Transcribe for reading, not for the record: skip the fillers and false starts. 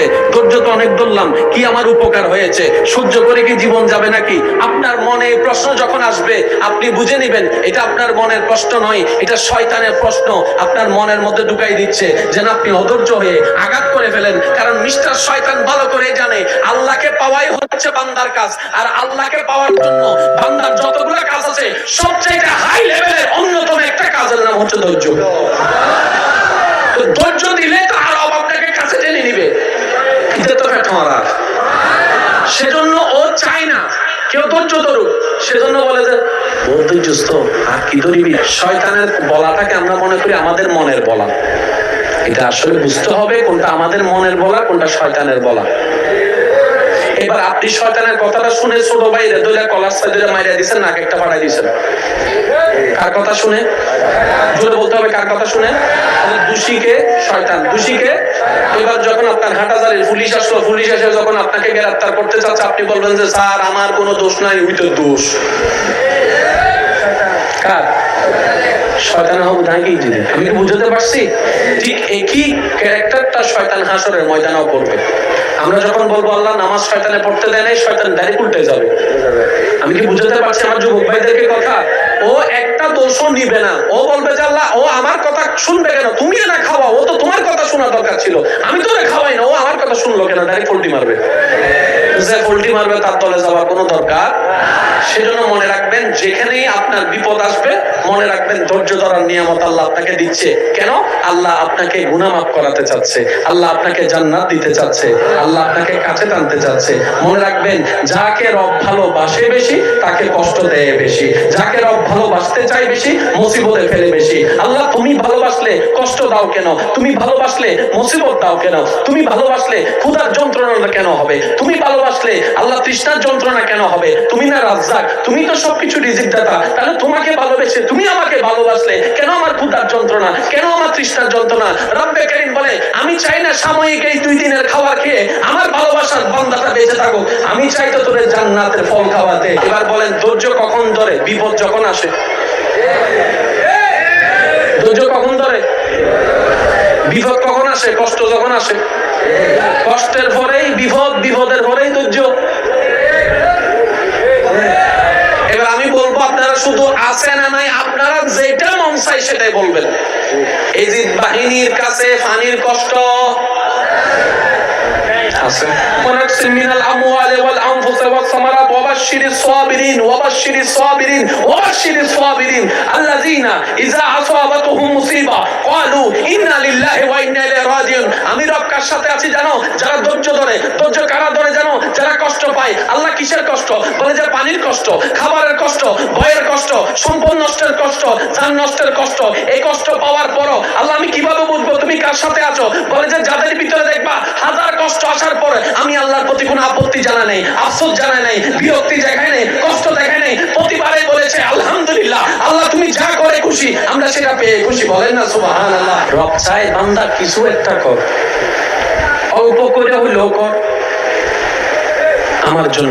হচ্ছে, ধৈর্য তো অনেক ধরলাম, কি আমার উপকার হয়েছে? সহ্য করে কি জীবন যাবে নাকি? আপনার মনে প্রশ্ন যখন আসবে আপনি বুঝে নেবেন এটা আপনার মনের প্রশ্ন নয়, এটা শয়তানের প্রশ্ন আপনার মনের মধ্যে ঢুকাই দিচ্ছে যেন আপনি অধৈর্য হয়ে আঘাত করে ফেলেন। কারণ মিস্টার শয়তান ভালো করে জানে আল্লাহকে পাওয়াই হচ্ছে বান্দার কাজ, আর আল্লাহকে পাওয়ার জন্য বান্দার যতগুলো কাজ আছে সবচেয়ে হাই লেভেলের অন্যতম একটা কাজের নাম হচ্ছে ধৈর্য। তো ধৈর্য দিলে তার আপনাকে কাছে টেনে নিবে, সেজন্য ও চায় না কেউ ধৈর্য ধরুক, সেজন্য বলে যে বহুত ধৈর্যস্থ আর কি ধরিবি। শয়তানের বলাটাকে আমরা মনে করি আমাদের মনের বলা, এটা আসলে বুঝতে হবে কোনটা আমাদের মনের বলা কোনটা শয়তানের বলা। এবার আপনি শয়তানের কথাটা শুনে ছোট ভাইরে দুইটা কলার সাইডে মাইরা দিয়েছেন, নাক একটা ফাটাই দিয়েছেন। কার কথা শুনে? জোরে বলতে হবে কার কথা শুনে? দোষীকে শয়তান, দোষীকে। এবার যখন আপনার হাটাজারির পুলিশ আসলো, পুলিশ এসে যখন আপনাকে গ্রেফতার করতে চাচ্ছে আপনি বলবেন যে স্যার আমার কোনো দোষ নাই, ওই তো দোষ কার? শয়তান হবে নাকি? আমি বুঝতে পারছি। ঠিক একই ক্যারেক্টারটা শয়তান হাসরের ময়দানেও করবে। আমরা যখন বলবো আল্লাহ নামাজ শয়তানে পড়তে দেয় নাই, শয়তান ডাইরেক্ট উল্টে যাবে। আমি কি বুঝতে পারছি আমার যুবক ভাইদেরকে কথা? ও একটা দোষও নিবে না, ও বলবে যে আল্লাহ ও আমার কথা শুনবে কেন? তুমি না খাওয়াও, ও তো তোমার কথা শোনা দরকার ছিল, আমি তো খাওয়াই না, ও আমার কথা শুনলো কেন? ডাইরেক্ট পোল্টি মারবে। যে পোল্টি মারবে তার তলে যাওয়ার কোনো দরকার। সেজন্য মনে রাখবেন যেখানেই আপনার বিপদ আসবে মনে রাখবেন ধৈর্য ধরার নিয়ামত আল্লাহ আপনাকে দিচ্ছে। কেন? আল্লাহ আপনাকে গুনাহ মাফ করাতে চাচ্ছে, আল্লাহ আপনাকে জান্নাত দিতে চাচ্ছে, আল্লাহ আপনাকে কাছে টানতে চাচ্ছে। মনে রাখবেন যাকে রব ভালোবাসে বেশি তাকে কষ্ট দেয় বেশি, যাকে রব ভালোবাসতে চাই বেশি মুসিবতে ফেলে বেশি। আল্লাহ তুমি ভালোবাসলে কষ্ট দাও কেন? তুমি ভালোবাসলে মুসিবত দাও কেন? তুমি ভালোবাসলে ক্ষুধার যন্ত্রণা কেন হবে? তুমি ভালোবাসলে আল্লাহ তৃষ্ণার যন্ত্রণা কেন হবে? তুমি না রাজ্জাক, তুমি তো সবকিছু রিজিক দাতা, তাহলে তোমাকে ভালোবেসে তুমি আমাকে ভালোবাসলে কেন আমার ক্ষুধার যন্ত্রণা, কেন আমার তৃষ্ণার যন্ত্রণা? রব্বে কারীম বলে আমি চাই না সাময়িক এই 2 দিনের খাবার খেয়ে আমার ভালোবাসার বান্দাটা বেঁচে থাকুক, আমি চাই তো তোদের জান্নাতের ফল খাওয়াতে। এবার বলেন ধৈর্য কখন ধরে? বিপদ যখন আসে। ধৈর্য কখন ধরে? বিপদ কখন আসে? কষ্ট যখন আসে। কষ্টের পরেই বিপদ, বিপদের পরেই ধৈর্য। এবার আমি বলবো আপনারা শুধু আছে না নাই, আপনারা যেটা মন চাই সেটাই বলবেন। এজিদ বাহিনীর কাছে ফানির কষ্ট আছে। ওয়ানাকসিম মিনাল আমওয়ালি ওয়াল আনফুসি ওয়াস সামারাত ওয়াবাশশিরিস সাবিরিন ওয়াবাশশিরিস সাবিরিন ওয়াবাশশিরিস সাবিরিন আল্লাযিনা ইযা আসাবাতুহুম মুসিবা ক্বালু ইন্না লিল্লাহি ওয়া ইন্না ইলাইহি রাজিউন। আমি রব কার সাথে আছি জানো? যারা ধৈর্য ধরে। ধৈর্য কারা ধরে জানো? যারা কষ্ট পায়। আল্লাহ কিসের কষ্ট? বলে যে পানির কষ্ট, খাবারের কষ্ট, ভয়ের কষ্ট, সম্পদ নষ্টের কষ্ট, জান নষ্টের কষ্ট। এই কষ্ট পাওয়ার পরও আল্লাহ আমি কিভাবে বুঝবো তুমি কার সাথে আছো? বলে যে যাদের ভিতরে দেখবা হাজার কষ্ট আসার পরে আমি আল্লাহর প্রতি কোনো আপত্তি জানা নেই, আফসোস জানা নেই, বিরক্তি দেখায় নেই, কষ্ট দেখায় নেই, প্রতিবারে বলেছে আলহামদুলিল্লাহ, আল্লাহ তুমি যা করে খুশি আমরা সেটা পেয়ে খুশি। বলেন না সুবহানাল্লাহ। রব চায় বান্দা কিছু একটা কর, অল্প করে হইলেও কর আমার জন্য।